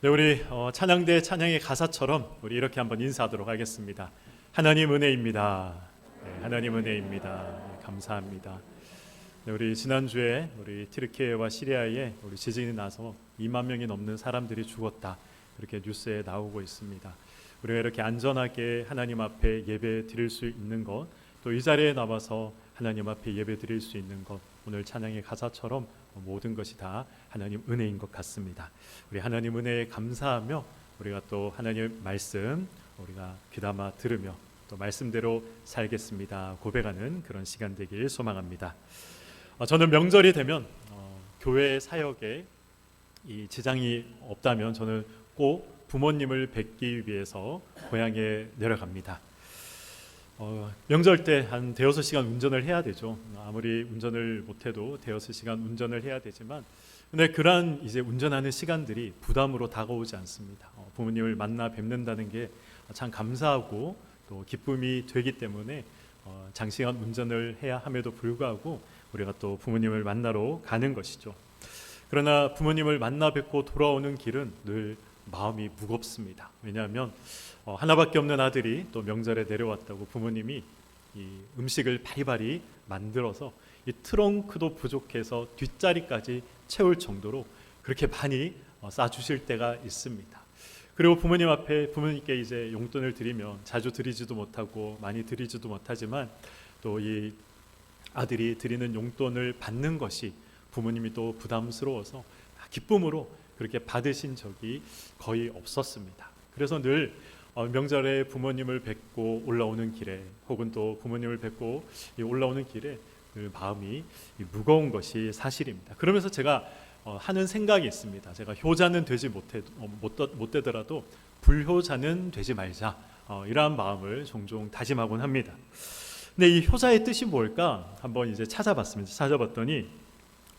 네, 우리 찬양대 찬양의 가사처럼 우리 이렇게 한번 인사하도록 하겠습니다. 하나님 은혜입니다. 네, 하나님 은혜입니다. 네, 감사합니다. 네, 우리 지난주에 우리 튀르키예와 시리아에 우리 지진이 나서 2만 명이 넘는 사람들이 죽었다, 이렇게 뉴스에 나오고 있습니다. 우리가 이렇게 안전하게 하나님 앞에 예배 드릴 수 있는 것, 또 이 자리에 나와서 하나님 앞에 예배 드릴 수 있는 것, 오늘 찬양의 가사처럼 모든 것이 다 하나님 은혜인 것 같습니다. 우리 하나님 은혜에 감사하며 우리가 또 하나님 말씀 우리가 귀담아 들으며 또 말씀대로 살겠습니다 고백하는 그런 시간 되길 소망합니다. 저는 명절이 되면 교회 사역에 이 지장이 없다면 저는 꼭 부모님을 뵙기 위해서 고향에 내려갑니다. 명절 때 한 대여섯 시간 운전을 해야 되죠. 아무리 운전을 못해도 대여섯 시간 운전을 해야 되지만, 근데 그러한 이제 운전하는 시간들이 부담으로 다가오지 않습니다. 부모님을 만나 뵙는다는 게 참 감사하고 또 기쁨이 되기 때문에 장시간 운전을 해야 함에도 불구하고 우리가 또 부모님을 만나러 가는 것이죠. 그러나 부모님을 만나 뵙고 돌아오는 길은 늘 마음이 무겁습니다. 왜냐하면 하나밖에 없는 아들이 또 명절에 내려왔다고 부모님이 이 음식을 바리바리 만들어서 이 트렁크도 부족해서 뒷자리까지 채울 정도로 그렇게 많이 싸주실 때가 있습니다. 그리고 부모님 앞에 부모님께 이제 용돈을 드리면 자주 드리지도 못하고 많이 드리지도 못하지만 또 이 아들이 드리는 용돈을 받는 것이 부모님이 또 부담스러워서 기쁨으로 그렇게 받으신 적이 거의 없었습니다. 그래서 늘 명절에 부모님을 뵙고 올라오는 길에, 혹은 또 부모님을 뵙고 올라오는 길에 늘 마음이 무거운 것이 사실입니다. 그러면서 제가 하는 생각이 있습니다. 제가 효자는 되지 못되더라도 불효자는 되지 말자, 이러한 마음을 종종 다짐하곤 합니다. 근데 이 효자의 뜻이 뭘까 한번 이제 찾아봤습니다. 찾아봤더니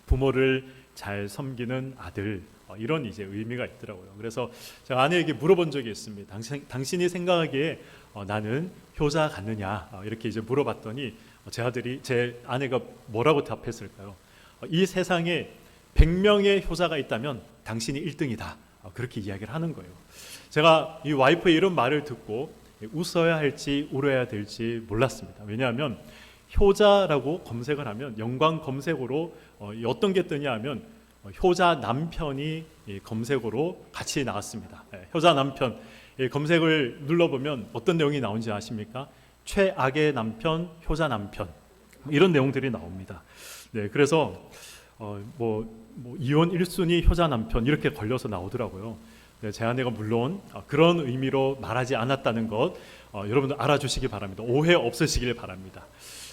부모를 잘 섬기는 아들, 이런 이제 의미가 있더라고요. 그래서 제가 아내에게 물어본 적이 있습니다. 당신이 생각하기에 나는 효자 같느냐, 이렇게 이제 물어봤더니 제 아내가 뭐라고 답했을까요? 이 세상에 100명의 효자가 있다면 당신이 1등이다, 그렇게 이야기를 하는 거예요. 제가 이 와이프의 이런 말을 듣고 웃어야 할지 울어야 될지 몰랐습니다. 왜냐하면 효자라고 검색을 하면 연관 검색어로 어떤 게 뜨냐 하면 효자 남편이 검색어로 같이 나왔습니다. 효자 남편 검색을 눌러보면 어떤 내용이 나오는지 아십니까? 최악의 남편, 효자 남편, 이런 내용들이 나옵니다. 네, 그래서 이혼 1순위 효자 남편 이렇게 걸려서 나오더라고요. 네, 제 아내가 물론 그런 의미로 말하지 않았다는 것 여러분들 알아주시기 바랍니다. 오해 없으시길 바랍니다.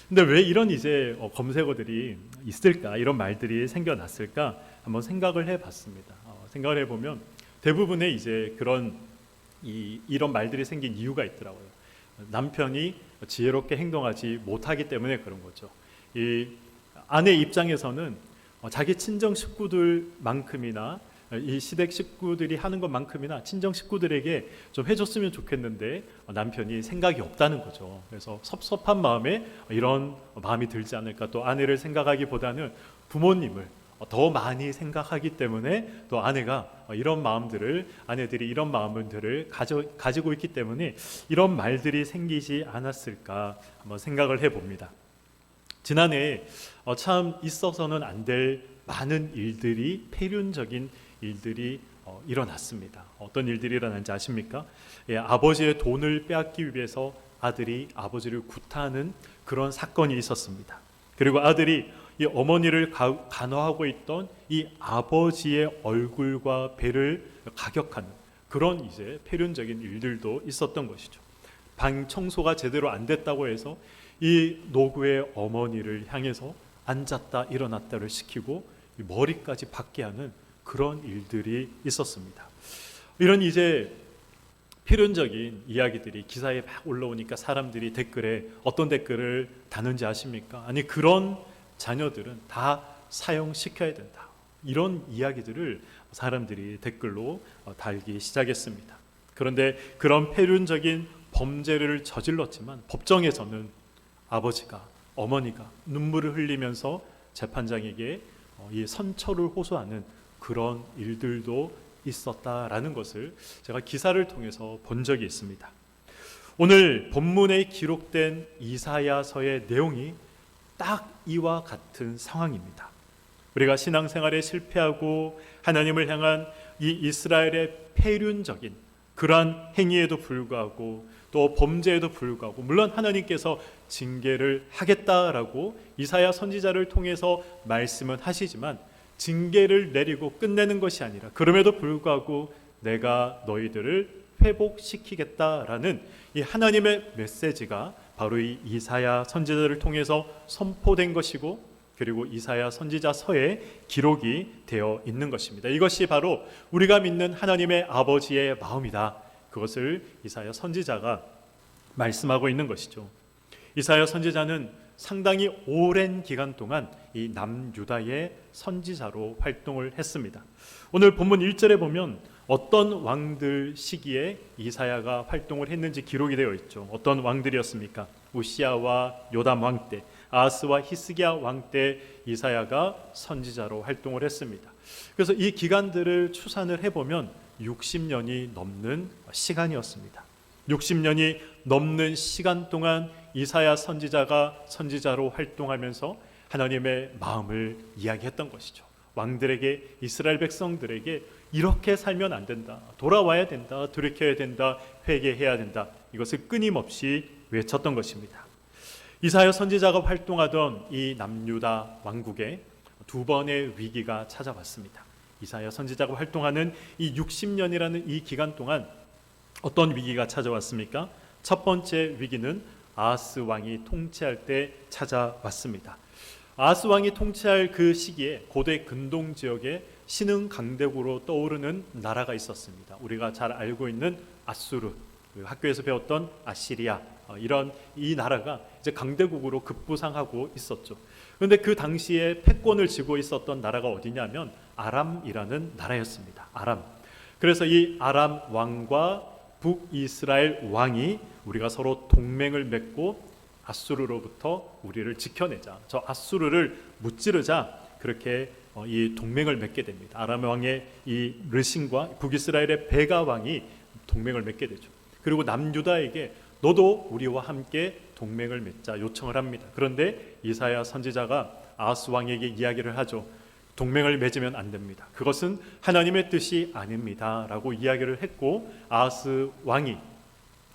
근데 왜 이런 이제 검색어들이 있을까, 이런 말들이 생겨났을까 한번 생각을 해봤습니다. 생각을 해보면 대부분의 이제 이런 말들이 생긴 이유가 있더라고요. 남편이 지혜롭게 행동하지 못하기 때문에 그런 거죠. 이 아내 입장에서는 자기 친정 식구들만큼이나 이 시댁 식구들이 하는 것만큼이나 친정 식구들에게 좀 해줬으면 좋겠는데 남편이 생각이 없다는 거죠. 그래서 섭섭한 마음에 이런 마음이 들지 않을까, 또 아내를 생각하기보다는 부모님을 더 많이 생각하기 때문에 또 아내들이 이런 마음들을 가지고 있기 때문에 이런 말들이 생기지 않았을까 한번 생각을 해봅니다. 지난해 참 있어서는 안 될 많은 일들이, 폐륜적인 일들이 일어났습니다. 어떤 일들이 일어난지 아십니까? 아버지의 돈을 빼앗기 위해서 아들이 아버지를 구타하는 그런 사건이 있었습니다. 그리고 아들이 이 어머니를 간호하고 있던 이 아버지의 얼굴과 배를 가격하는 그런 이제 폐륜적인 일들도 있었던 것이죠. 방 청소가 제대로 안 됐다고 해서 이 노구의 어머니를 향해서 앉았다 일어났다를 시키고 머리까지 박게 하는 그런 일들이 있었습니다. 이런 이제 필연적인 이야기들이 기사에 막 올라오니까 사람들이 댓글에 어떤 댓글을 다는지 아십니까? 아니, 그런 자녀들은 다 사형시켜야 된다, 이런 이야기들을 사람들이 댓글로 달기 시작했습니다. 그런데 그런 폐륜적인 범죄를 저질렀지만 법정에서는 아버지가, 어머니가 눈물을 흘리면서 재판장에게 이 선처를 호소하는 그런 일들도 있었다라는 것을 제가 기사를 통해서 본 적이 있습니다. 오늘 본문에 기록된 이사야서의 내용이 딱 이와 같은 상황입니다. 우리가 신앙생활에 실패하고 하나님을 향한 이 이스라엘의 폐륜적인 그러한 행위에도 불구하고 또 범죄에도 불구하고, 물론 하나님께서 징계를 하겠다라고 이사야 선지자를 통해서 말씀은 하시지만 징계를 내리고 끝내는 것이 아니라 그럼에도 불구하고 내가 너희들을 회복시키겠다라는 이 하나님의 메시지가 바로 이 이사야 선지자를 통해서 선포된 것이고, 그리고 이사야 선지자서에 기록이 되어 있는 것입니다. 이것이 바로 우리가 믿는 하나님의 아버지의 마음이다. 그것을 이사야 선지자가 말씀하고 있는 것이죠. 이사야 선지자는 상당히 오랜 기간 동안 이 남유다의 선지자로 활동을 했습니다. 오늘 본문 1절에 보면 어떤 왕들 시기에 이사야가 활동을 했는지 기록이 되어 있죠. 어떤 왕들이었습니까? 우시아와 요담 왕 때, 아하스와 히스기야 왕 때 이사야가 선지자로 활동을 했습니다. 그래서 이 기간들을 추산을 해보면 60년이 넘는 시간이었습니다. 60년이 넘는 시간 동안 이사야 선지자가 선지자로 활동하면서 하나님의 마음을 이야기했던 것이죠. 왕들에게, 이스라엘 백성들에게 이렇게 살면 안 된다, 돌아와야 된다, 돌이켜야 된다, 회개해야 된다, 이것을 끊임없이 외쳤던 것입니다. 이사야 선지자가 활동하던 이 남유다 왕국에 두 번의 위기가 찾아왔습니다. 이사야 선지자가 활동하는 이 60년이라는 이 기간 동안 어떤 위기가 찾아왔습니까? 첫 번째 위기는 아하스 왕이 통치할 때 찾아왔습니다. 아하스 왕이 통치할 그 시기에 고대 근동 지역에 신흥 강대국으로 떠오르는 나라가 있었습니다. 우리가 잘 알고 있는 아수르, 학교에서 배웠던 아시리아, 이런 이 나라가 이제 강대국으로 급부상하고 있었죠. 그런데 그 당시에 패권을 쥐고 있었던 나라가 어디냐면 아람이라는 나라였습니다. 아람. 그래서 이 아람 왕과 북이스라엘 왕이 우리가 서로 동맹을 맺고 아수르로부터 우리를 지켜내자, 저 아수르를 무찌르자, 그렇게 이 동맹을 맺게 됩니다. 아람 왕의 이 르신과 북이스라엘의 베가 왕이 동맹을 맺게 되죠. 그리고 남유다에게 너도 우리와 함께 동맹을 맺자 요청을 합니다. 그런데 이사야 선지자가 아하스 왕에게 이야기를 하죠. 동맹을 맺으면 안 됩니다. 그것은 하나님의 뜻이 아닙니다 라고 이야기를 했고, 아하스 왕이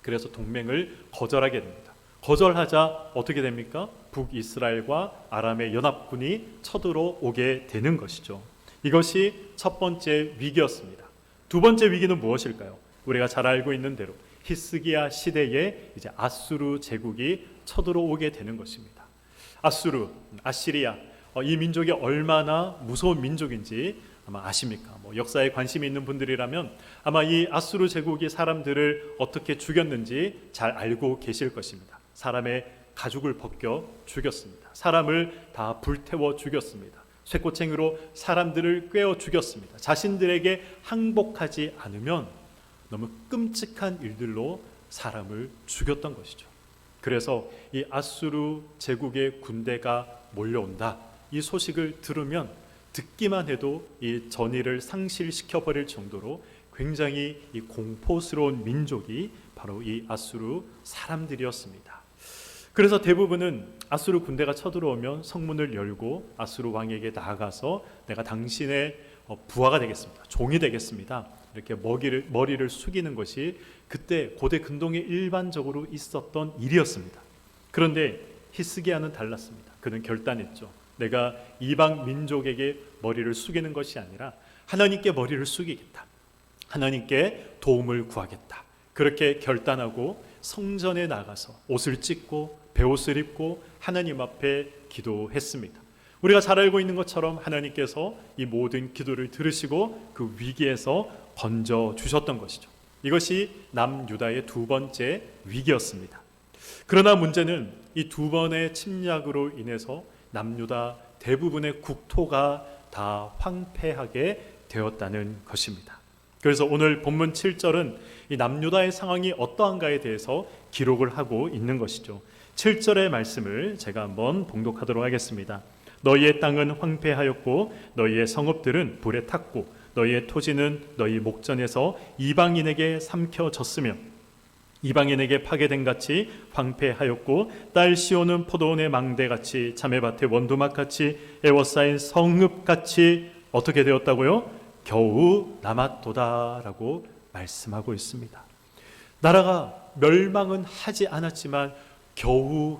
그래서 동맹을 거절하게 됩니다. 거절하자 어떻게 됩니까? 북이스라엘과 아람의 연합군이 쳐들어오게 되는 것이죠. 이것이 첫 번째 위기였습니다. 두 번째 위기는 무엇일까요? 우리가 잘 알고 있는 대로 히스기야 시대에 이제 아수르 제국이 쳐들어오게 되는 것입니다. 아수르, 아시리아, 이 민족이 얼마나 무서운 민족인지 아마 아십니까? 역사에 관심이 있는 분들이라면 아마 이 아수르 제국이 사람들을 어떻게 죽였는지 잘 알고 계실 것입니다. 사람의 가죽을 벗겨 죽였습니다. 사람을 다 불태워 죽였습니다. 쇠꼬챙이로 사람들을 꿰어 죽였습니다. 자신들에게 항복하지 않으면 너무 끔찍한 일들로 사람을 죽였던 것이죠. 그래서 이 아수르 제국의 군대가 몰려온다, 이 소식을 들으면 듣기만 해도 이 전의를 상실시켜 버릴 정도로 굉장히 이 공포스러운 민족이 바로 이 아수르 사람들이었습니다. 그래서 대부분은 아수르 군대가 쳐들어오면 성문을 열고 아수르 왕에게 나아가서 내가 당신의 부하가 되겠습니다, 종이 되겠습니다, 이렇게 머리를 숙이는 것이 그때 고대 근동에 일반적으로 있었던 일이었습니다. 그런데 히스기야는 달랐습니다. 그는 결단했죠. 내가 이방 민족에게 머리를 숙이는 것이 아니라 하나님께 머리를 숙이겠다, 하나님께 도움을 구하겠다, 그렇게 결단하고 성전에 나가서 옷을 찢고 베옷을 입고 하나님 앞에 기도했습니다. 우리가 잘 알고 있는 것처럼 하나님께서 이 모든 기도를 들으시고 그 위기에서 건져주셨던 것이죠. 이것이 남유다의 두 번째 위기였습니다. 그러나 문제는 이 두 번의 침략으로 인해서 남유다 대부분의 국토가 다 황폐하게 되었다는 것입니다. 그래서 오늘 본문 7절은 이 남유다의 상황이 어떠한가에 대해서 기록을 하고 있는 것이죠. 7절의 말씀을 제가 한번 봉독하도록 하겠습니다. 너희의 땅은 황폐하였고 너희의 성읍들은 불에 탔고 너희의 토지는 너희 목전에서 이방인에게 삼켜졌으며 이방인에게 파괴된 같이 황폐하였고 딸 시온은 포도원의 망대같이 자매밭의 원두막같이 에워싸인 성읍같이 어떻게 되었다고요? 겨우 남았도다라고 말씀하고 있습니다. 나라가 멸망은 하지 않았지만 겨우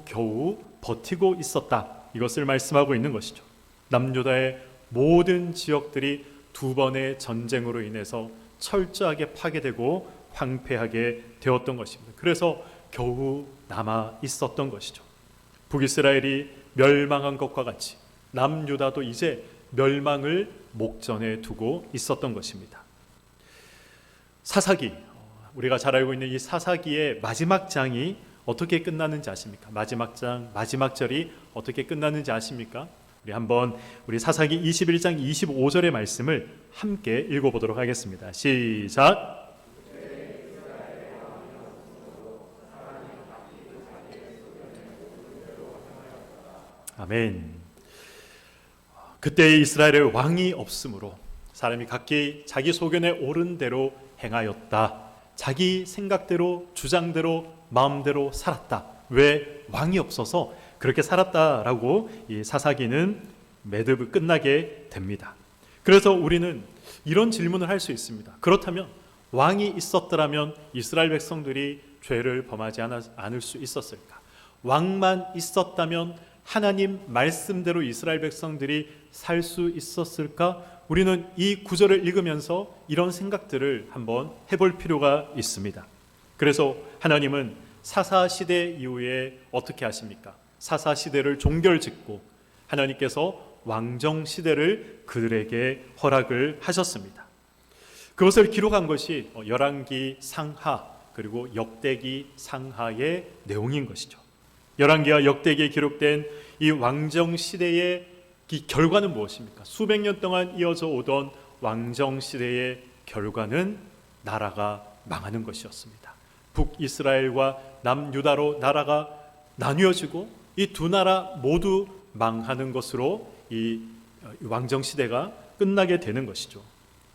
버티고 있었다. 이것을 말씀하고 있는 것이죠. 남유다의 모든 지역들이 두 번의 전쟁으로 인해서 철저하게 파괴되고 황폐하게 되었던 것입니다. 그래서 겨우 남아 있었던 것이죠. 북이스라엘이 멸망한 것과 같이 남유다도 이제 멸망을 목전에 두고 있었던 것입니다. 사사기, 우리가 잘 알고 있는 이 사사기의 마지막 장이 어떻게 끝나는지 아십니까? 마지막 장, 마지막 절이 어떻게 끝나는지 아십니까? 우리 사사기 21장 25절의 말씀을 함께 읽어보도록 하겠습니다. 시작. 아멘. 그때 이스라엘에 왕이 없으므로 사람이 각기 자기 소견에 옳은 대로 행하였다. 자기 생각대로, 주장대로, 마음대로 살았다. 왜? 왕이 없어서 그렇게 살았다라고 이 사사기는 매듭을 끝나게 됩니다. 그래서 우리는 이런 질문을 할 수 있습니다. 그렇다면 왕이 있었더라면 이스라엘 백성들이 죄를 범하지 않을 수 있었을까? 왕만 있었다면 하나님 말씀대로 이스라엘 백성들이 살 수 있었을까? 우리는 이 구절을 읽으면서 이런 생각들을 한번 해볼 필요가 있습니다. 그래서 하나님은 사사시대 이후에 어떻게 하십니까? 사사시대를 종결짓고 하나님께서 왕정시대를 그들에게 허락을 하셨습니다. 그것을 기록한 것이 열왕기 상하 그리고 역대기 상하의 내용인 것이죠. 열왕기와 역대기에 기록된 이 왕정시대의 이 결과는 무엇입니까? 수백 년 동안 이어져 오던 왕정시대의 결과는 나라가 망하는 것이었습니다. 북이스라엘과 남유다로 나라가 나뉘어지고 이 두 나라 모두 망하는 것으로 이 왕정시대가 끝나게 되는 것이죠.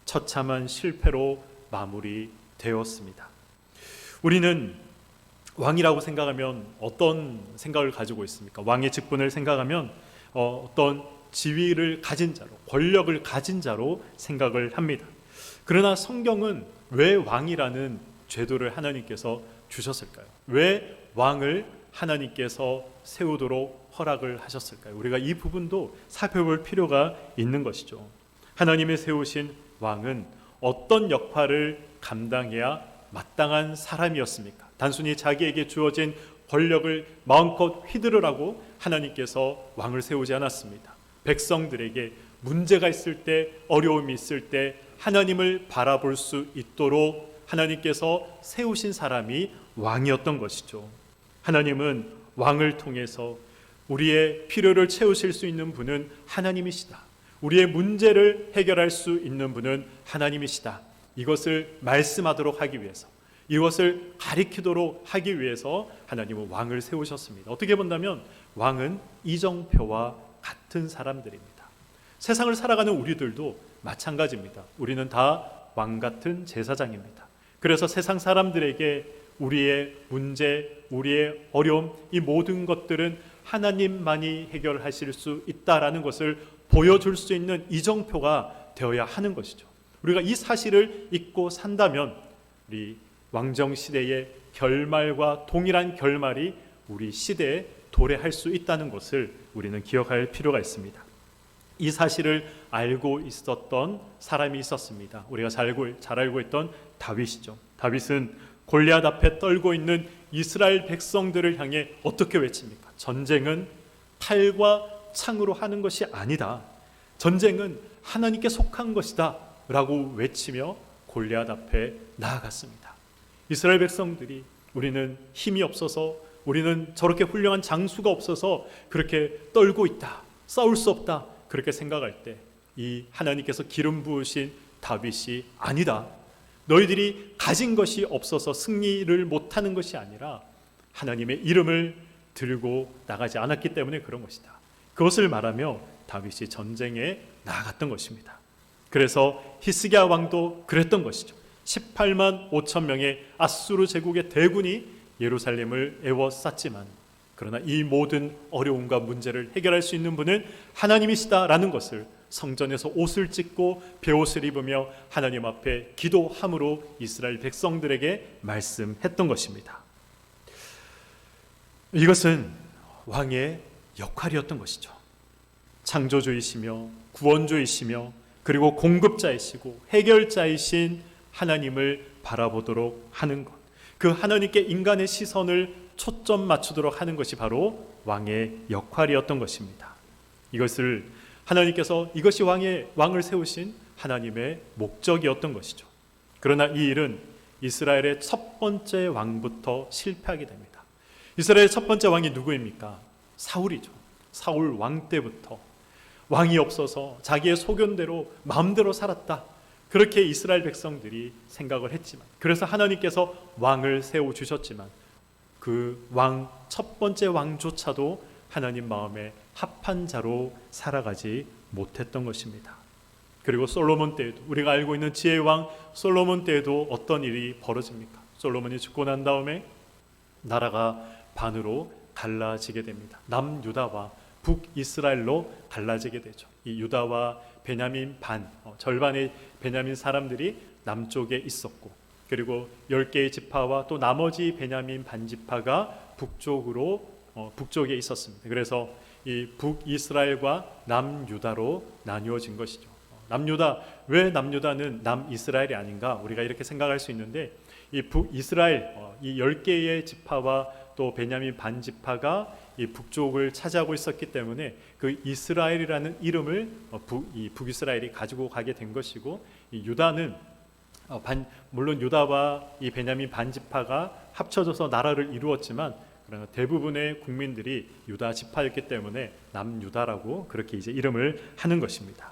처참한 실패로 마무리되었습니다. 우리는 왕이라고 생각하면 어떤 생각을 가지고 있습니까? 왕의 직분을 생각하면 어떤 지위를 가진 자로, 권력을 가진 자로 생각을 합니다. 그러나 성경은 왜 왕이라는 제도를 하나님께서 주셨을까요? 왜 왕을 하나님께서 세우도록 허락을 하셨을까요? 우리가 이 부분도 살펴볼 필요가 있는 것이죠. 하나님이 세우신 왕은 어떤 역할을 감당해야 마땅한 사람이었습니까? 단순히 자기에게 주어진 권력을 마음껏 휘두르라고 하나님께서 왕을 세우지 않았습니다. 백성들에게 문제가 있을 때, 어려움이 있을 때 하나님을 바라볼 수 있도록 하나님께서 세우신 사람이 왕이었던 것이죠. 하나님은 왕을 통해서 우리의 필요를 채우실 수 있는 분은 하나님이시다. 우리의 문제를 해결할 수 있는 분은 하나님이시다. 이것을 말씀하도록 하기 위해서, 이것을 가리키도록 하기 위해서 하나님은 왕을 세우셨습니다. 어떻게 본다면 왕은 이정표와 같은 사람들입니다. 세상을 살아가는 우리들도 마찬가지입니다. 우리는 다 왕 같은 제사장입니다. 그래서 세상 사람들에게 우리의 문제, 우리의 어려움, 이 모든 것들은 하나님만이 해결하실 수 있다라는 것을 보여줄 수 있는 이정표가 되어야 하는 것이죠. 우리가 이 사실을 잊고 산다면 우리 왕정시대의 결말과 동일한 결말이 우리 시대에 도래할 수 있다는 것을 우리는 기억할 필요가 있습니다. 이 사실을 알고 있었던 사람이 있었습니다. 우리가 잘 알고 있던 다윗이죠. 다윗은 골리앗 앞에 떨고 있는 이스라엘 백성들을 향해 어떻게 외칩니까? 전쟁은 칼과 창으로 하는 것이 아니다. 전쟁은 하나님께 속한 것이다 라고 외치며 골리앗 앞에 나아갔습니다. 이스라엘 백성들이 우리는 힘이 없어서, 우리는 저렇게 훌륭한 장수가 없어서 그렇게 떨고 있다, 싸울 수 없다, 그렇게 생각할 때 이 하나님께서 기름 부으신 다윗이 아니다, 너희들이 가진 것이 없어서 승리를 못하는 것이 아니라 하나님의 이름을 들고 나가지 않았기 때문에 그런 것이다, 그것을 말하며 다윗이 전쟁에 나아갔던 것입니다. 그래서 히스기야 왕도 그랬던 것이죠. 18만 5천 명의 아수르 제국의 대군이 예루살렘을 에워쌌지만, 그러나 이 모든 어려움과 문제를 해결할 수 있는 분은 하나님이시다라는 것을 성전에서 옷을 찢고 베옷을 입으며 하나님 앞에 기도함으로 이스라엘 백성들에게 말씀했던 것입니다. 이것은 왕의 역할이었던 것이죠. 창조주이시며 구원주이시며 그리고 공급자이시고 해결자이신 하나님을 바라보도록 하는 것, 그 하나님께 인간의 시선을 초점 맞추도록 하는 것이 바로 왕의 역할이었던 것입니다. 이것을 하나님께서, 이것이 왕을 세우신 하나님의 목적이었던 것이죠. 그러나 이 일은 이스라엘의 첫 번째 왕부터 실패하게 됩니다. 이스라엘의 첫 번째 왕이 누구입니까? 사울이죠. 사울 왕 때부터 왕이 없어서 자기의 소견대로 마음대로 살았다, 그렇게 이스라엘 백성들이 생각을 했지만, 그래서 하나님께서 왕을 세워주셨지만 그 왕, 첫 번째 왕조차도 하나님 마음에 합한 자로 살아가지 못했던 것입니다. 그리고 솔로몬 때에도, 우리가 알고 있는 지혜의 왕 솔로몬 때에도 어떤 일이 벌어집니까? 솔로몬이 죽고 난 다음에 나라가 반으로 갈라지게 됩니다. 남유다와 북이스라엘로 갈라지게 되죠. 이 유다와 베냐민 절반의 베냐민 사람들이 남쪽에 있었고, 그리고 10개의 지파와 또 나머지 베냐민 반지파가 북쪽에 있었습니다. 그래서 이 북이스라엘과 남유다로 나뉘어진 것이죠. 남유다, 왜 남유다는 남이스라엘이 아닌가, 우리가 이렇게 생각할 수 있는데, 이 북이스라엘, 이 10개의 지파와 또 베냐민 반지파가 이 북쪽을 차지하고 있었기 때문에 그 이스라엘이라는 이름을 북이스라엘이 가지고 가게 된 것이고, 이 유다는 물론 유다와 이 베냐민 반지파가 합쳐져서 나라를 이루었지만, 그러나 대부분의 국민들이 유다 지파였기 때문에 남유다라고 그렇게 이제 이름을 하는 것입니다.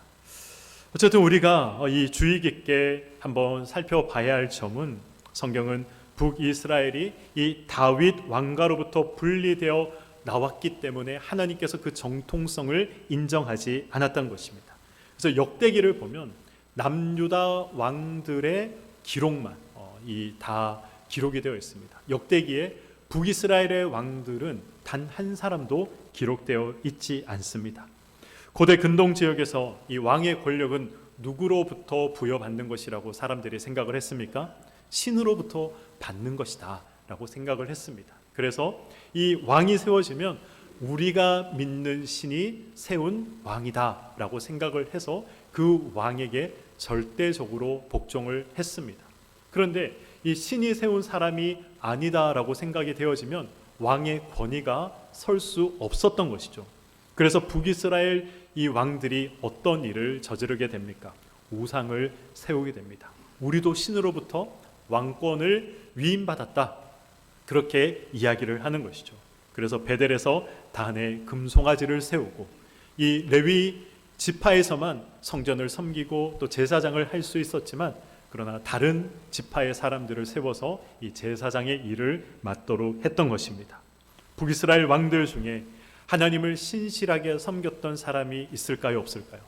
어쨌든 우리가 이 주의 깊게 한번 살펴봐야 할 점은, 성경은 북이스라엘이 이 다윗 왕가로부터 분리되어 나왔기 때문에 하나님께서 그 정통성을 인정하지 않았던 것입니다. 그래서 역대기를 보면 남유다 왕들의 기록만 다 기록이 되어 있습니다. 역대기에 북이스라엘의 왕들은 단 한 사람도 기록되어 있지 않습니다. 고대 근동 지역에서 이 왕의 권력은 누구로부터 부여받는 것이라고 사람들이 생각을 했습니까? 신으로부터 받는 것이다 라고 생각을 했습니다. 그래서 이 왕이 세워지면 우리가 믿는 신이 세운 왕이다 라고 생각을 해서 그 왕에게 절대적으로 복종을 했습니다. 그런데 이 신이 세운 사람이 아니다 라고 생각이 되어지면 왕의 권위가 설 수 없었던 것이죠. 그래서 북이스라엘 이 왕들이 어떤 일을 저지르게 됩니까? 우상을 세우게 됩니다. 우리도 신으로부터 왕권을 위임받았다, 그렇게 이야기를 하는 것이죠. 그래서 베델에서 단에 금송아지를 세우고, 이 레위 지파에서만 성전을 섬기고 또 제사장을 할 수 있었지만, 그러나 다른 지파의 사람들을 세워서 이 제사장의 일을 맡도록 했던 것입니다. 북이스라엘 왕들 중에 하나님을 신실하게 섬겼던 사람이 있을까요, 없을까요?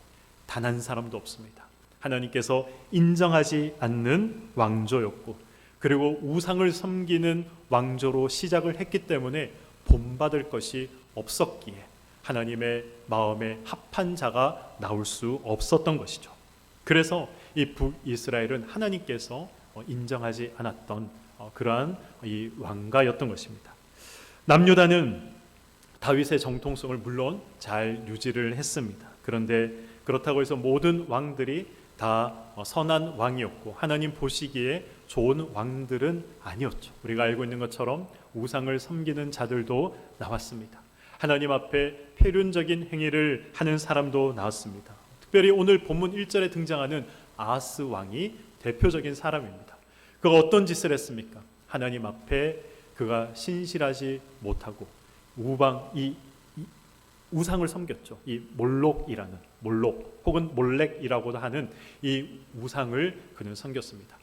단 한 사람도 없습니다. 하나님께서 인정하지 않는 왕조였고, 그리고 우상을 섬기는 왕조로 시작을 했기 때문에 본받을 것이 없었기에 하나님의 마음에 합한 자가 나올 수 없었던 것이죠. 그래서 이 북이스라엘은 하나님께서 인정하지 않았던 그러한 이 왕가였던 것입니다. 남유다는 다윗의 정통성을 물론 잘 유지를 했습니다. 그런데 그렇다고 해서 모든 왕들이 다 선한 왕이었고 하나님 보시기에 좋은 왕들은 아니었죠. 우리가 알고 있는 것처럼 우상을 섬기는 자들도 나왔습니다. 하나님 앞에 폐륜적인 행위를 하는 사람도 나왔습니다. 특별히 오늘 본문 1절에 등장하는 아하스 왕이 대표적인 사람입니다. 그가 어떤 짓을 했습니까? 하나님 앞에 그가 신실하지 못하고 우상을 섬겼죠. 이 몰록 혹은 몰렉이라고도 하는 이 우상을 그는 섬겼습니다.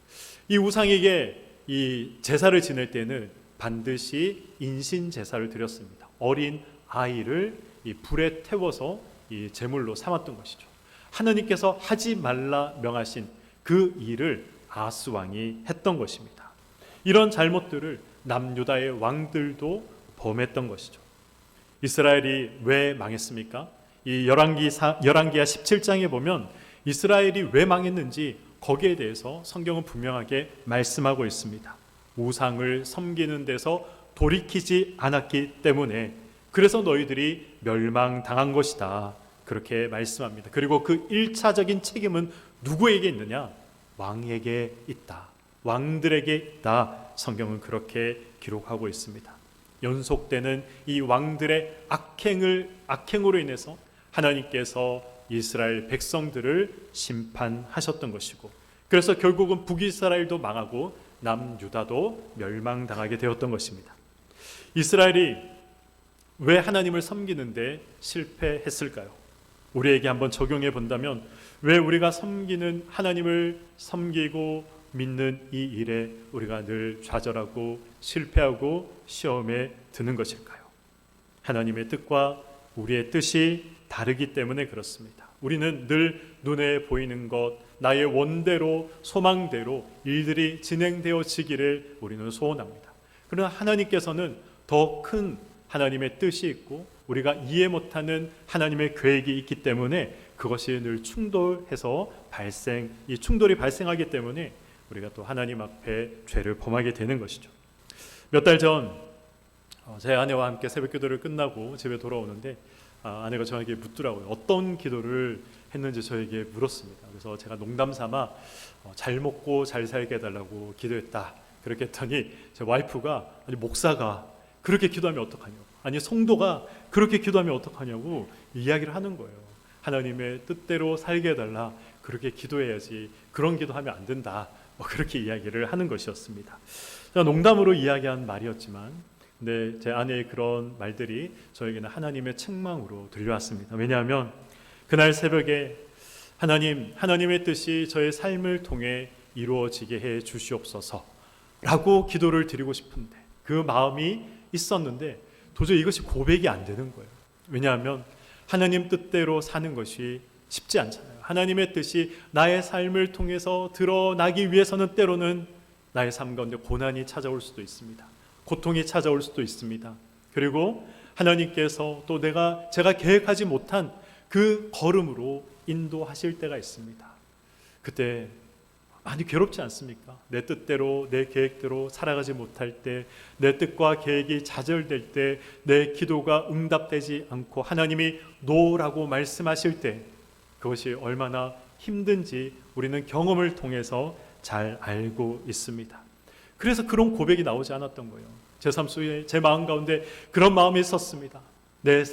이 우상에게 이 제사를 지낼 때는 반드시 인신 제사를 드렸습니다. 어린 아이를 이 불에 태워서 이 제물로 삼았던 것이죠. 하나님께서 하지 말라 명하신 그 일을 아스 왕이 했던 것입니다. 이런 잘못들을 남유다의 왕들도 범했던 것이죠. 이스라엘이 왜 망했습니까? 이 열왕기하 17장에 보면 이스라엘이 왜 망했는지 거기에 대해서 성경은 분명하게 말씀하고 있습니다. 우상을 섬기는 데서 돌이키지 않았기 때문에 그래서 너희들이 멸망당한 것이다. 그렇게 말씀합니다. 그리고 그 1차적인 책임은 누구에게 있느냐? 왕에게 있다. 왕들에게 있다. 성경은 그렇게 기록하고 있습니다. 연속되는 이 왕들의 악행으로 인해서 하나님께서 이스라엘 백성들을 심판하셨던 것이고, 그래서 결국은 북이스라엘도 망하고 남유다도 멸망당하게 되었던 것입니다. 이스라엘이 왜 하나님을 섬기는데 실패했을까요? 우리에게 한번 적용해 본다면 왜 우리가 섬기는 하나님을 섬기고 믿는 이 일에 우리가 늘 좌절하고 실패하고 시험에 드는 것일까요? 하나님의 뜻과 우리의 뜻이 다르기 때문에 그렇습니다. 우리는 늘 눈에 보이는 것, 나의 원대로 소망대로 일들이 진행되어지기를 우리는 소원합니다. 그러나 하나님께서는 더 큰 하나님의 뜻이 있고 우리가 이해 못하는 하나님의 계획이 있기 때문에 그것이 늘 충돌해서 이 충돌이 발생하기 때문에 우리가 또 하나님 앞에 죄를 범하게 되는 것이죠. 몇 달 전 제 아내와 함께 새벽 기도를 끝나고 집에 돌아오는데 아내가 저에게 묻더라고요. 어떤 기도를 했는지 저에게 물었습니다. 그래서 제가 농담 삼아 잘 먹고 잘 살게 해달라고 기도했다. 그렇게 했더니 제 와이프가 아니 목사가 그렇게 기도하면 어떡하냐고, 아니 성도가 그렇게 기도하면 어떡하냐고 이야기를 하는 거예요. 하나님의 뜻대로 살게 해달라, 그렇게 기도해야지 그런 기도하면 안 된다, 그렇게 이야기를 하는 것이었습니다. 제가 농담으로 이야기한 말이었지만 근데 제 아내의 그런 말들이 저에게는 하나님의 책망으로 들려왔습니다. 왜냐하면 그날 새벽에 하나님의 뜻이 저의 삶을 통해 이루어지게 해 주시옵소서 라고 기도를 드리고 싶은데 그 마음이 있었는데 도저히 이것이 고백이 안 되는 거예요. 왜냐하면 하나님 뜻대로 사는 것이 쉽지 않잖아요. 하나님의 뜻이 나의 삶을 통해서 드러나기 위해서는 때로는 나의 삶 가운데 고난이 찾아올 수도 있습니다. 고통이 찾아올 수도 있습니다. 그리고 하나님께서 또 제가 계획하지 못한 그 걸음으로 인도하실 때가 있습니다. 그때 많이 괴롭지 않습니까? 내 뜻대로 내 계획대로 살아가지 못할 때, 내 뜻과 계획이 좌절될 때, 내 기도가 응답되지 않고 하나님이 노라고 말씀하실 때 그것이 얼마나 힘든지 우리는 경험을 통해서 잘 알고 있습니다. 그래서 그런 고백이 나오지 않았던 거예요. 제 삶 속에 제 마음 가운데 그런 마음이 있었습니다. 내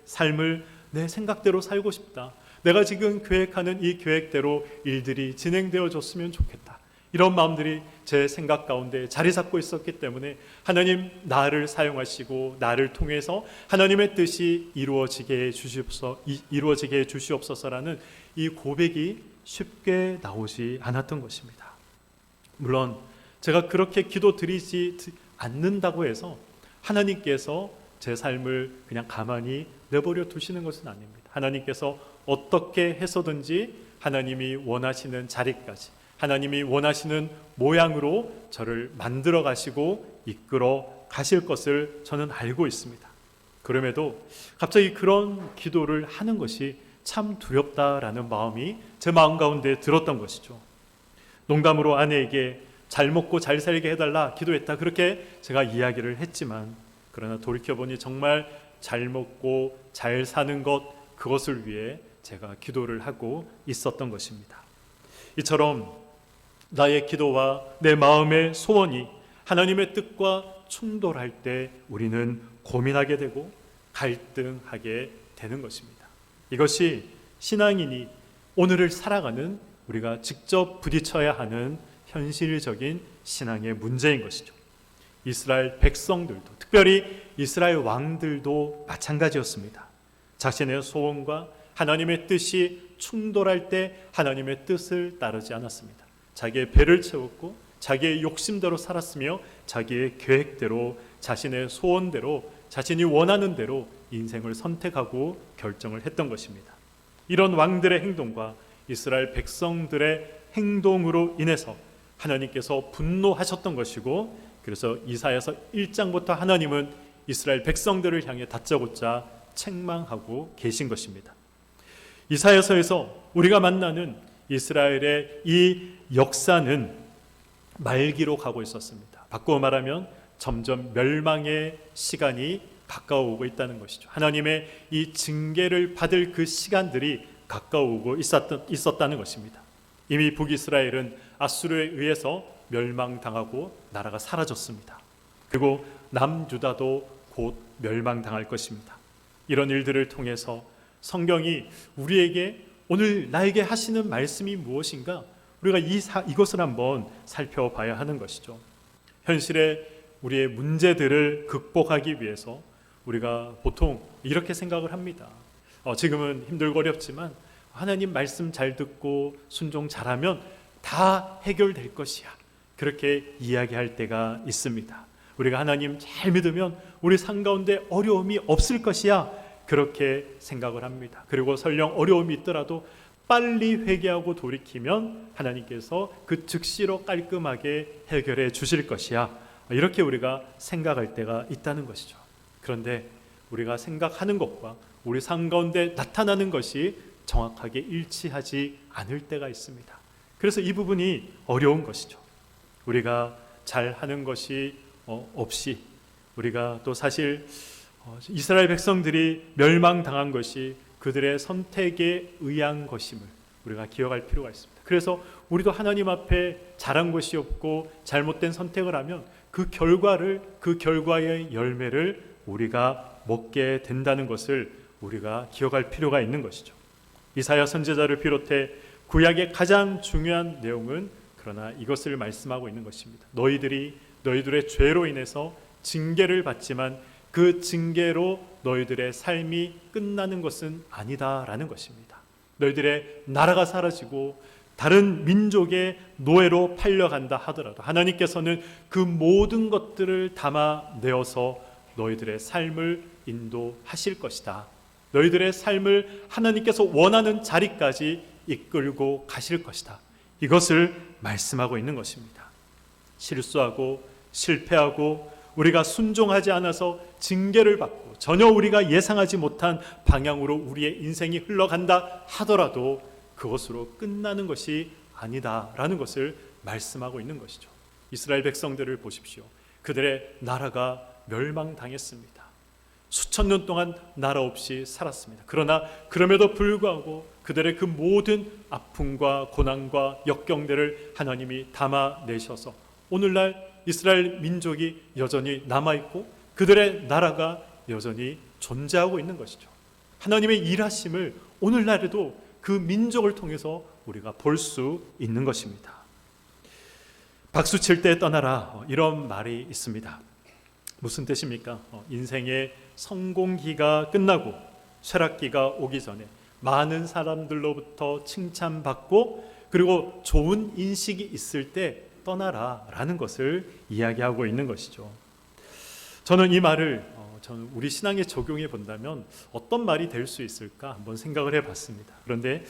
삶을 내 생각대로 살고 싶다. 내가 지금 계획하는 이 계획대로 일들이 진행되어졌으면 좋겠다. 이런 마음들이 제 생각 가운데 자리 잡고 있었기 때문에 하나님 나를 사용하시고 나를 통해서 하나님의 뜻이 이루어지게 해 주시옵소서라는 이 고백이 쉽게 나오지 않았던 것입니다. 물론 제가 그렇게 기도 드리지 않는다고 해서 하나님께서 제 삶을 그냥 가만히 내버려 두시는 것은 아닙니다. 하나님께서 어떻게 해서든지 하나님이 원하시는 자리까지, 하나님이 원하시는 모양으로 저를 만들어 가시고 이끌어 가실 것을 저는 알고 있습니다. 그럼에도 갑자기 그런 기도를 하는 것이 참 두렵다라는 마음이 제 마음 가운데 들었던 것이죠. 농담으로 아내에게 잘 먹고 잘 살게 해달라 기도했다, 그렇게 제가 이야기를 했지만 그러나 돌이켜보니 정말 잘 먹고 잘 사는 것, 그것을 위해 제가 기도를 하고 있었던 것입니다. 이처럼 나의 기도와 내 마음의 소원이 하나님의 뜻과 충돌할 때 우리는 고민하게 되고 갈등하게 되는 것입니다. 이것이 신앙인이 오늘을 살아가는 우리가 직접 부딪혀야 하는 현실적인 신앙의 문제인 것이죠. 이스라엘 백성들도, 특별히 이스라엘 왕들도 마찬가지였습니다. 자신의 소원과 하나님의 뜻이 충돌할 때 하나님의 뜻을 따르지 않았습니다. 자기의 배를 채웠고 자기의 욕심대로 살았으며 자기의 계획대로, 자신의 소원대로, 자신이 원하는 대로 인생을 선택하고 결정을 했던 것입니다. 이런 왕들의 행동과 이스라엘 백성들의 행동으로 인해서 하나님께서 분노하셨던 것이고, 그래서 이사야서 1장부터 하나님은 이스라엘 백성들을 향해 다짜고짜 책망하고 계신 것입니다. 이사야서에서 우리가 만나는 이스라엘의 이 역사는 말기로 가고 있었습니다. 바꾸어 말하면 점점 멸망의 시간이 가까워오고 있다는 것이죠. 하나님의 이 징계를 받을 그 시간들이 가까워오고 있었다는 것입니다. 이미 북이스라엘은 아수르에 의해서 멸망당하고 나라가 사라졌습니다. 그리고 남유다도 곧 멸망당할 것입니다. 이런 일들을 통해서 성경이 우리에게 오늘 나에게 하시는 말씀이 무엇인가, 우리가 이것을 한번 살펴봐야 하는 것이죠. 현실의 우리의 문제들을 극복하기 위해서 우리가 보통 이렇게 생각을 합니다. 지금은 힘들고 어렵지만 하나님 말씀 잘 듣고 순종 잘하면 다 해결될 것이야, 그렇게 이야기할 때가 있습니다. 우리가 하나님 잘 믿으면 우리 삶 가운데 어려움이 없을 것이야, 그렇게 생각을 합니다. 그리고 설령 어려움이 있더라도 빨리 회개하고 돌이키면 하나님께서 그 즉시로 깔끔하게 해결해 주실 것이야, 이렇게 우리가 생각할 때가 있다는 것이죠. 그런데 우리가 생각하는 것과 우리 삶 가운데 나타나는 것이 정확하게 일치하지 않을 때가 있습니다. 그래서 이 부분이 어려운 것이죠. 우리가 잘하는 것이 없이, 우리가 또 사실 이스라엘 백성들이 멸망당한 것이 그들의 선택에 의한 것임을 우리가 기억할 필요가 있습니다. 그래서 우리도 하나님 앞에 잘한 것이 없고 잘못된 선택을 하면 그 결과의 열매를 우리가 먹게 된다는 것을 우리가 기억할 필요가 있는 것이죠. 이사야 선지자를 비롯해 구약의 가장 중요한 내용은 그러나 이것을 말씀하고 있는 것입니다. 너희들의 죄로 인해서 징계를 받지만 그 징계로 너희들의 삶이 끝나는 것은 아니다라는 것입니다. 너희들의 나라가 사라지고 다른 민족의 노예로 팔려간다 하더라도 하나님께서는 그 모든 것들을 담아내어서 너희들의 삶을 인도하실 것이다. 너희들의 삶을 하나님께서 원하는 자리까지 이끌고 가실 것이다. 이것을 말씀하고 있는 것입니다. 실수하고 실패하고 우리가 순종하지 않아서 징계를 받고 전혀 우리가 예상하지 못한 방향으로 우리의 인생이 흘러간다 하더라도 그것으로 끝나는 것이 아니다라는 것을 말씀하고 있는 것이죠. 이스라엘 백성들을 보십시오. 그들의 나라가 멸망당했습니다. 수천 년 동안 나라 없이 살았습니다. 그러나 그럼에도 불구하고 그들의 그 모든 아픔과 고난과 역경들을 하나님이 담아내셔서 오늘날 이스라엘 민족이 여전히 남아있고 그들의 나라가 여전히 존재하고 있는 것이죠. 하나님의 일하심을 오늘날에도 그 민족을 통해서 우리가 볼 수 있는 것입니다. 박수 칠 때 떠나라, 이런 말이 있습니다. 무슨 뜻입니까? 인생의 성공기가 끝나고 쇠락기가 오기 전에 많은 사람들로부터 칭찬받고 그리고 좋은 인식이 있을 때 떠나라 라는 것을 이야기하고 있는 것이죠. 저는 이 말을 우리 신앙에 적용해 본다면 어떤 말이 될 수 있을까 한번 생각을 해봤습니다. 그런데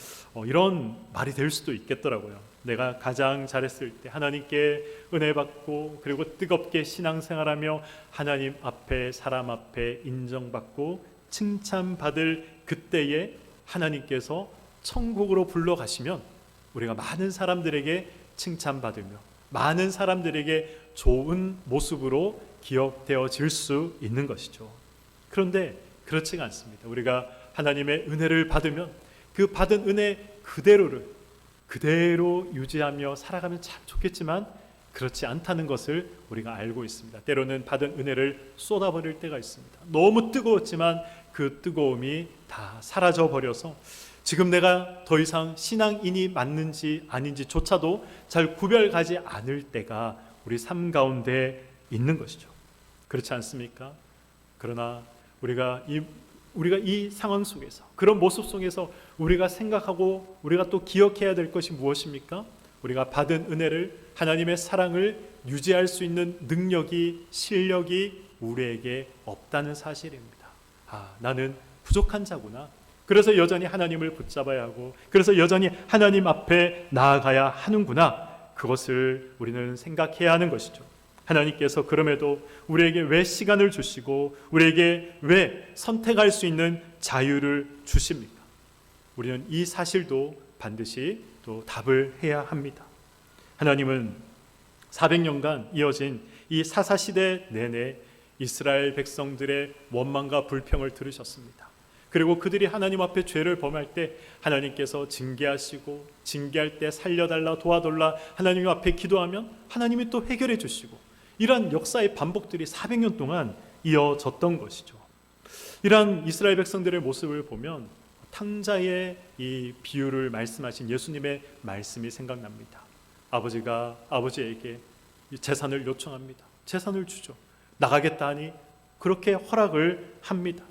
이런 말이 될 수도 있겠더라고요. 내가 가장 잘했을 때 하나님께 은혜 받고 그리고 뜨겁게 신앙생활하며 하나님 앞에 사람 앞에 인정받고 칭찬받을 그때에 하나님께서 천국으로 불러가시면 우리가 많은 사람들에게 칭찬받으며 많은 사람들에게 좋은 모습으로 기억되어질 수 있는 것이죠. 그런데 그렇지가 않습니다. 우리가 하나님의 은혜를 받으면 그 받은 은혜 그대로 유지하며 살아가면 참 좋겠지만 그렇지 않다는 것을 우리가 알고 있습니다. 때로는 받은 은혜를 쏟아버릴 때가 있습니다. 너무 뜨거웠지만 그 뜨거움이 다 사라져버려서 지금 내가 더 이상 신앙인이 맞는지 아닌지조차도 잘 구별가지 않을 때가 우리 삶 가운데 있는 것이죠. 그렇지 않습니까? 그러나 우리가 이 상황 속에서, 그런 모습 속에서 우리가 생각하고 우리가 또 기억해야 될 것이 무엇입니까? 우리가 받은 은혜를, 하나님의 사랑을 유지할 수 있는 능력이, 실력이 우리에게 없다는 사실입니다. 나는 부족한 자구나. 그래서 여전히 하나님을 붙잡아야 하고, 그래서 여전히 하나님 앞에 나아가야 하는구나. 그것을 우리는 생각해야 하는 것이죠. 하나님께서 그럼에도 우리에게 왜 시간을 주시고 우리에게 왜 선택할 수 있는 자유를 주십니까? 우리는 이 사실도 반드시 또 답을 해야 합니다. 하나님은 400년간 이어진 이 사사시대 내내 이스라엘 백성들의 원망과 불평을 들으셨습니다. 그리고 그들이 하나님 앞에 죄를 범할 때 하나님께서 징계하시고, 징계할 때 살려달라, 도와달라 하나님 앞에 기도하면 하나님이 또 해결해 주시고, 이러한 역사의 반복들이 400년 동안 이어졌던 것이죠. 이러한 이스라엘 백성들의 모습을 보면 탕자의 이 비유를 말씀하신 예수님의 말씀이 생각납니다. 아버지가 아버지에게 재산을 요청합니다. 재산을 주죠. 나가겠다 하니 그렇게 허락을 합니다.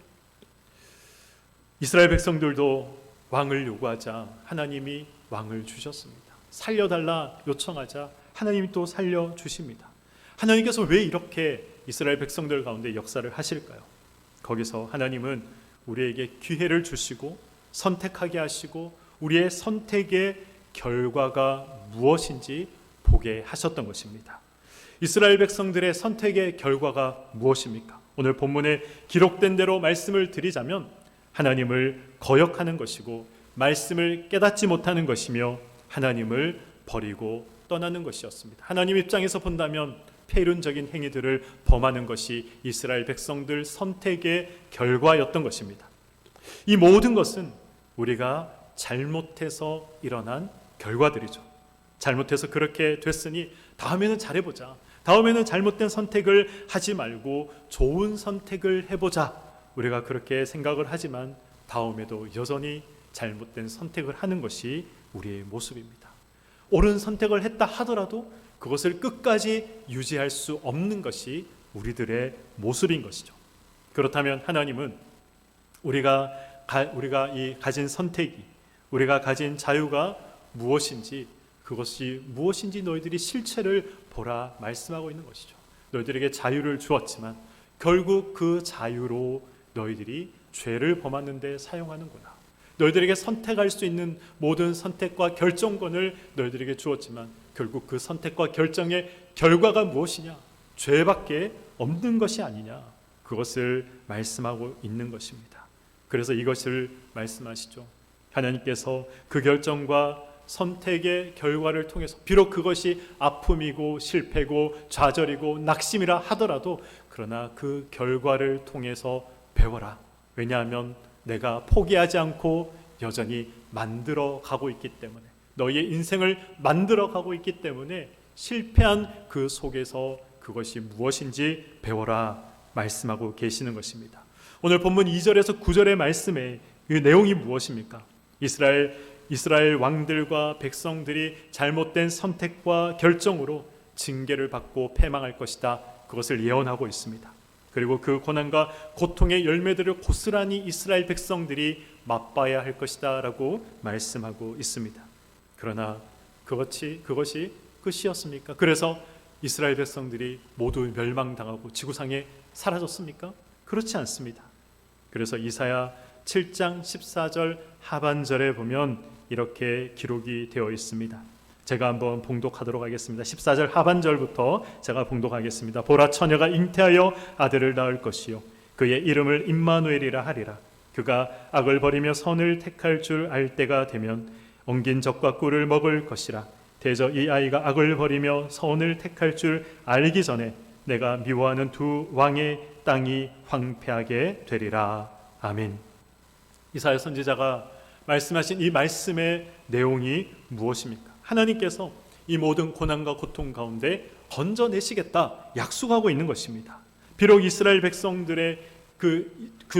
이스라엘 백성들도 왕을 요구하자 하나님이 왕을 주셨습니다. 살려달라 요청하자 하나님이 또 살려주십니다. 하나님께서 왜 이렇게 이스라엘 백성들 가운데 역사를 하실까요? 거기서 하나님은 우리에게 기회를 주시고 선택하게 하시고 우리의 선택의 결과가 무엇인지 보게 하셨던 것입니다. 이스라엘 백성들의 선택의 결과가 무엇입니까? 오늘 본문에 기록된 대로 말씀을 드리자면 하나님을 거역하는 것이고 말씀을 깨닫지 못하는 것이며 하나님을 버리고 떠나는 것이었습니다. 하나님 입장에서 본다면 폐륜적인 행위들을 범하는 것이 이스라엘 백성들 선택의 결과였던 것입니다. 이 모든 것은 우리가 잘못해서 일어난 결과들이죠. 잘못해서 그렇게 됐으니 다음에는 잘해보자. 다음에는 잘못된 선택을 하지 말고 좋은 선택을 해보자. 우리가 그렇게 생각을 하지만 다음에도 여전히 잘못된 선택을 하는 것이 우리의 모습입니다. 옳은 선택을 했다 하더라도 그것을 끝까지 유지할 수 없는 것이 우리들의 모습인 것이죠. 그렇다면 하나님은 우리가 이 가진 선택이, 우리가 가진 자유가 무엇인지, 그것이 무엇인지 너희들이 실체를 보라 말씀하고 있는 것이죠. 너희들에게 자유를 주었지만 결국 그 자유로 너희들이 죄를 범하는데 사용하는구나. 너희들에게 선택할 수 있는 모든 선택과 결정권을 너희들에게 주었지만 결국 그 선택과 결정의 결과가 무엇이냐? 죄밖에 없는 것이 아니냐? 그것을 말씀하고 있는 것입니다. 그래서 이것을 말씀하시죠. 하나님께서 그 결정과 선택의 결과를 통해서 비록 그것이 아픔이고 실패고 좌절이고 낙심이라 하더라도 그러나 그 결과를 통해서 배워라. 왜냐하면 내가 포기하지 않고 여전히 만들어 가고 있기 때문에, 너희의 인생을 만들어 가고 있기 때문에 실패한 그 속에서 그것이 무엇인지 배워라 말씀하고 계시는 것입니다. 오늘 본문 2절에서 9절의 말씀에 그 내용이 무엇입니까? 이스라엘 왕들과 백성들이 잘못된 선택과 결정으로 징계를 받고 패망할 것이다. 그것을 예언하고 있습니다. 그리고 그 고난과 고통의 열매들을 고스란히 이스라엘 백성들이 맛봐야 할 것이다 라고 말씀하고 있습니다. 그러나 그것이 끝이었습니까? 그래서 이스라엘 백성들이 모두 멸망당하고 지구상에 사라졌습니까? 그렇지 않습니다. 그래서 이사야 7장 14절 하반절에 보면 이렇게 기록이 되어 있습니다. 제가 한번 봉독하도록 하겠습니다. 14절 하반절부터 제가 봉독하겠습니다. 보라, 처녀가 잉태하여 아들을 낳을 것이요 그의 이름을 임마누엘이라 하리라. 그가 악을 버리며 선을 택할 줄 알 때가 되면 엉긴 젖과 꿀을 먹을 것이라. 대저 이 아이가 악을 버리며 선을 택할 줄 알기 전에 내가 미워하는 두 왕의 땅이 황폐하게 되리라. 아멘. 이사야 선지자가 말씀하신 이 말씀의 내용이 무엇입니까? 하나님께서 이 모든 고난과 고통 가운데 건져내시겠다 약속하고 있는 것입니다. 비록 이스라엘 백성들의 그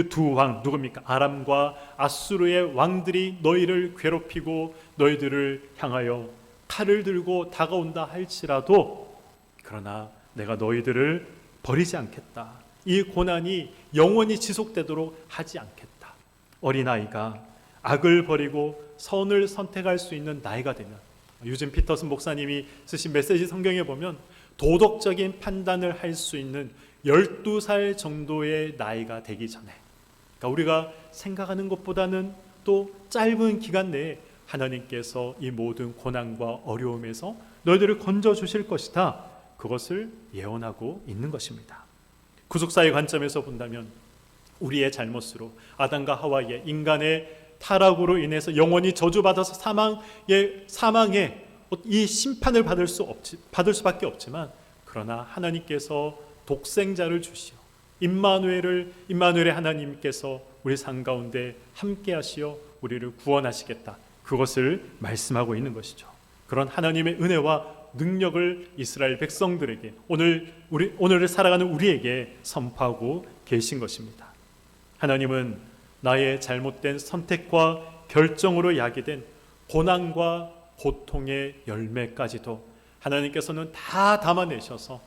두 왕 누굽니까? 아람과 아수르의 왕들이 너희를 괴롭히고 너희들을 향하여 칼을 들고 다가온다 할지라도 그러나 내가 너희들을 버리지 않겠다. 이 고난이 영원히 지속되도록 하지 않겠다. 어린아이가 악을 버리고 선을 선택할 수 있는 나이가 되면, 유진 피터슨 목사님이 쓰신 메시지 성경에 보면 도덕적인 판단을 할 수 있는 12살 정도의 나이가 되기 전에, 그러니까 우리가 생각하는 것보다는 또 짧은 기간 내에 하나님께서 이 모든 고난과 어려움에서 너희들을 건져 주실 것이다. 그것을 예언하고 있는 것입니다. 구속사의 관점에서 본다면 우리의 잘못으로 아담과 하와의 인간의 타락으로 인해서 영원히 저주받아서 사망에 이 심판을 받을 수밖에 없지만, 그러나 하나님께서 독생자를 주시어 임마누엘의 하나님께서 우리 삶 가운데 함께 하시어 우리를 구원하시겠다. 그것을 말씀하고 있는 것이죠. 그런 하나님의 은혜와 능력을 이스라엘 백성들에게 오늘을 살아가는 우리에게 선포하고 계신 것입니다. 하나님은 나의 잘못된 선택과 결정으로 야기된 고난과 고통의 열매까지도 하나님께서는 다 담아내셔서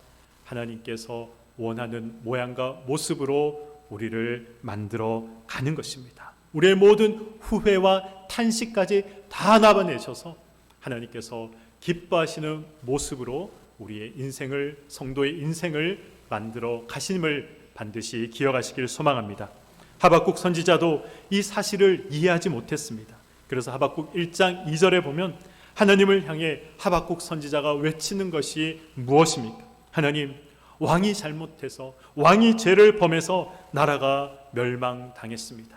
하나님께서 원하는 모양과 모습으로 우리를 만들어 가는 것입니다. 우리의 모든 후회와 탄식까지 다 담아내셔서 하나님께서 기뻐하시는 모습으로 우리의 인생을, 성도의 인생을 만들어 가심을 반드시 기억하시길 소망합니다. 하박국 선지자도 이 사실을 이해하지 못했습니다. 그래서 하박국 1장 2절에 보면 하나님을 향해 하박국 선지자가 외치는 것이 무엇입니까? 하나님, 왕이 잘못해서, 왕이 죄를 범해서 나라가 멸망당했습니다.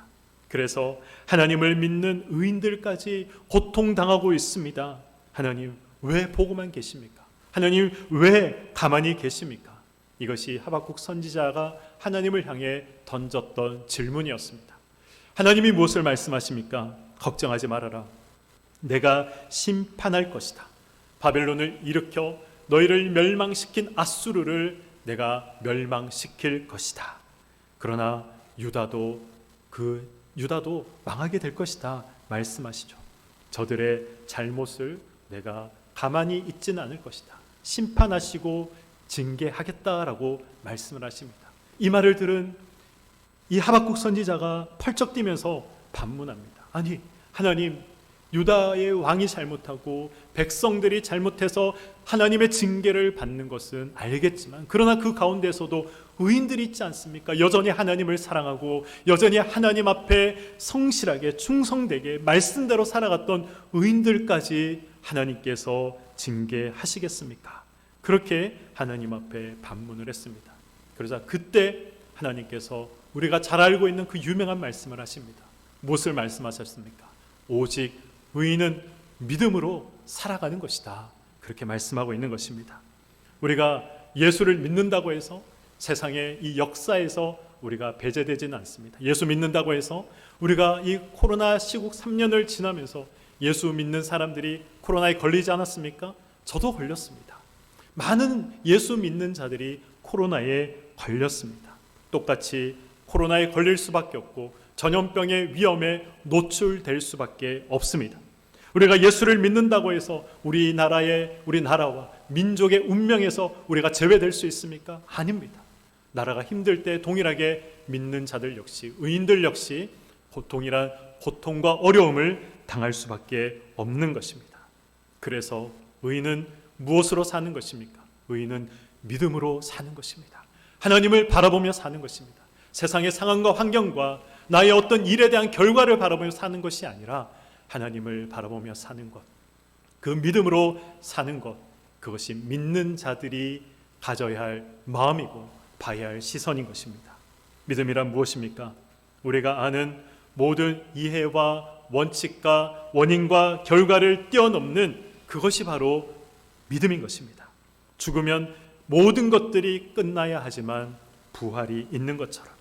그래서 하나님을 믿는 의인들까지 고통당하고 있습니다. 하나님, 왜 보고만 계십니까? 하나님, 왜 가만히 계십니까? 이것이 하박국 선지자가 하나님을 향해 던졌던 질문이었습니다. 하나님이 무엇을 말씀하십니까? 걱정하지 말아라. 내가 심판할 것이다. 바벨론을 일으켜 너희를 멸망시킨 아수르를 내가 멸망시킬 것이다. 그러나 유다도 망하게 될 것이다 말씀하시죠. 저들의 잘못을 내가 가만히 있지는 않을 것이다. 심판하시고 징계하겠다라고 말씀을 하십니다. 이 말을 들은 이 하박국 선지자가 펄쩍 뛰면서 반문합니다. 아니, 하나님, 유다의 왕이 잘못하고 백성들이 잘못해서 하나님의 징계를 받는 것은 알겠지만, 그러나 그 가운데서도 의인들이 있지 않습니까? 여전히 하나님을 사랑하고 여전히 하나님 앞에 성실하게 충성되게 말씀대로 살아갔던 의인들까지 하나님께서 징계하시겠습니까? 그렇게 하나님 앞에 반문을 했습니다. 그러자 그때 하나님께서 우리가 잘 알고 있는 그 유명한 말씀을 하십니다. 무엇을 말씀하셨습니까? 오직 의인은 믿음으로 살아가는 것이다. 그렇게 말씀하고 있는 것입니다. 우리가 예수를 믿는다고 해서 세상의 이 역사에서 우리가 배제되지는 않습니다. 예수 믿는다고 해서 우리가 이 코로나 시국 3년을 지나면서 예수 믿는 사람들이 코로나에 걸리지 않았습니까? 저도 걸렸습니다. 많은 예수 믿는 자들이 코로나에 걸렸습니다. 똑같이 코로나에 걸릴 수밖에 없고 전염병의 위험에 노출될 수밖에 없습니다. 우리가 예수를 믿는다고 해서 우리나라와 민족의 운명에서 우리가 제외될 수 있습니까? 아닙니다. 나라가 힘들 때 동일하게 믿는 자들 역시, 의인들 역시 동일한 고통과 어려움을 당할 수밖에 없는 것입니다. 그래서 의인은 무엇으로 사는 것입니까? 의인은 믿음으로 사는 것입니다. 하나님을 바라보며 사는 것입니다. 세상의 상황과 환경과 나의 어떤 일에 대한 결과를 바라보며 사는 것이 아니라 하나님을 바라보며 사는 것, 그 믿음으로 사는 것, 그것이 믿는 자들이 가져야 할 마음이고 봐야 할 시선인 것입니다. 믿음이란 무엇입니까? 우리가 아는 모든 이해와 원칙과 원인과 결과를 뛰어넘는 그것이 바로 믿음인 것입니다. 죽으면 모든 것들이 끝나야 하지만 부활이 있는 것처럼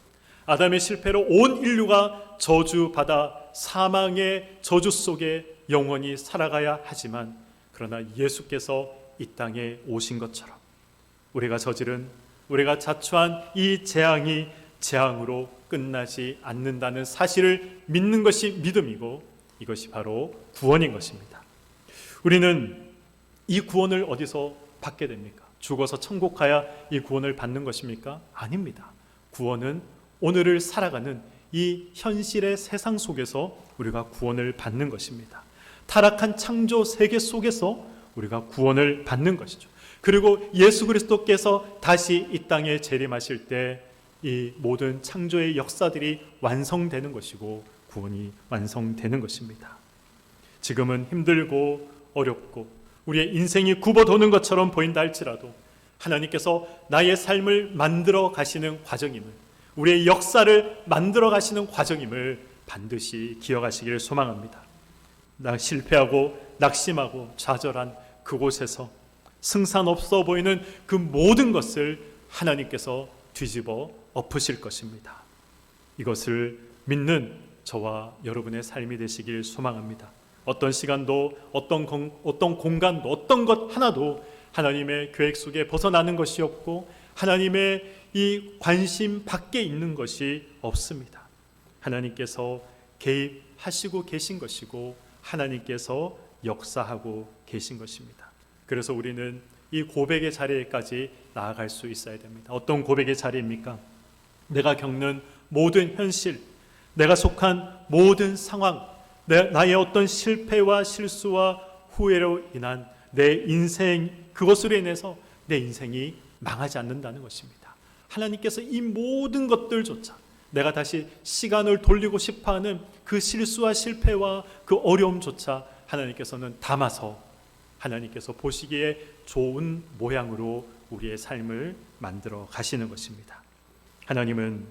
아담의 실패로 온 인류가 저주받아 사망의 저주 속에 영원히 살아가야 하지만, 그러나 예수께서 이 땅에 오신 것처럼 우리가 자초한 이 재앙이 재앙으로 끝나지 않는다는 사실을 믿는 것이 믿음이고, 이것이 바로 구원인 것입니다. 우리는 이 구원을 어디서 받게 됩니까? 죽어서 천국 가야 이 구원을 받는 것입니까? 아닙니다. 구원은 오늘을 살아가는 이 현실의 세상 속에서 우리가 구원을 받는 것입니다. 타락한 창조 세계 속에서 우리가 구원을 받는 것이죠. 그리고 예수 그리스도께서 다시 이 땅에 재림하실 때 이 모든 창조의 역사들이 완성되는 것이고 구원이 완성되는 것입니다. 지금은 힘들고 어렵고 우리의 인생이 굽어도는 것처럼 보인다 할지라도 하나님께서 나의 삶을 만들어 가시는 과정임을, 우리의 역사를 만들어 가시는 과정임을 반드시 기억하시기를 소망합니다. 실패하고 낙심하고 좌절한 그곳에서 승산 없어 보이는 그 모든 것을 하나님께서 뒤집어 엎으실 것입니다. 이것을 믿는 저와 여러분의 삶이 되시길 소망합니다. 어떤 시간도 어떤 공간도 어떤 것 하나도 하나님의 계획 속에 벗어나는 것이 없고 하나님의 이 관심 밖에 있는 것이 없습니다. 하나님께서 개입하시고 계신 것이고 하나님께서 역사하고 계신 것입니다. 그래서 우리는 이 고백의 자리에까지 나아갈 수 있어야 됩니다. 어떤 고백의 자리입니까? 내가 겪는 모든 현실, 내가 속한 모든 상황, 나의 어떤 실패와 실수와 후회로 인한 내 인생, 그것으로 인해서 내 인생이 망하지 않는다는 것입니다. 하나님께서 이 모든 것들조차 내가 다시 시간을 돌리고 싶어하는 그 실수와 실패와 그 어려움조차 하나님께서는 담아서 하나님께서 보시기에 좋은 모양으로 우리의 삶을 만들어 가시는 것입니다. 하나님은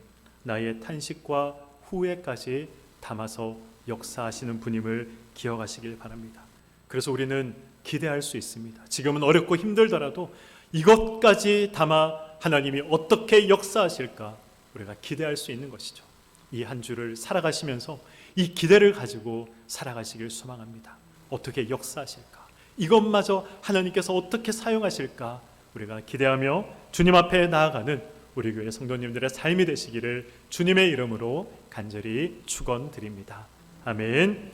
나의 탄식과 후회까지 담아서 역사하시는 분임을 기억하시길 바랍니다. 그래서 우리는 기대할 수 있습니다. 지금은 어렵고 힘들더라도 이것까지 담아 하나님이 어떻게 역사하실까 우리가 기대할 수 있는 것이죠. 이 한 주를 살아가시면서 이 기대를 가지고 살아가시길 소망합니다. 어떻게 역사하실까? 이것마저 하나님께서 어떻게 사용하실까? 우리가 기대하며 주님 앞에 나아가는 우리 교회 성도님들의 삶이 되시기를 주님의 이름으로 간절히 축원드립니다. 아멘.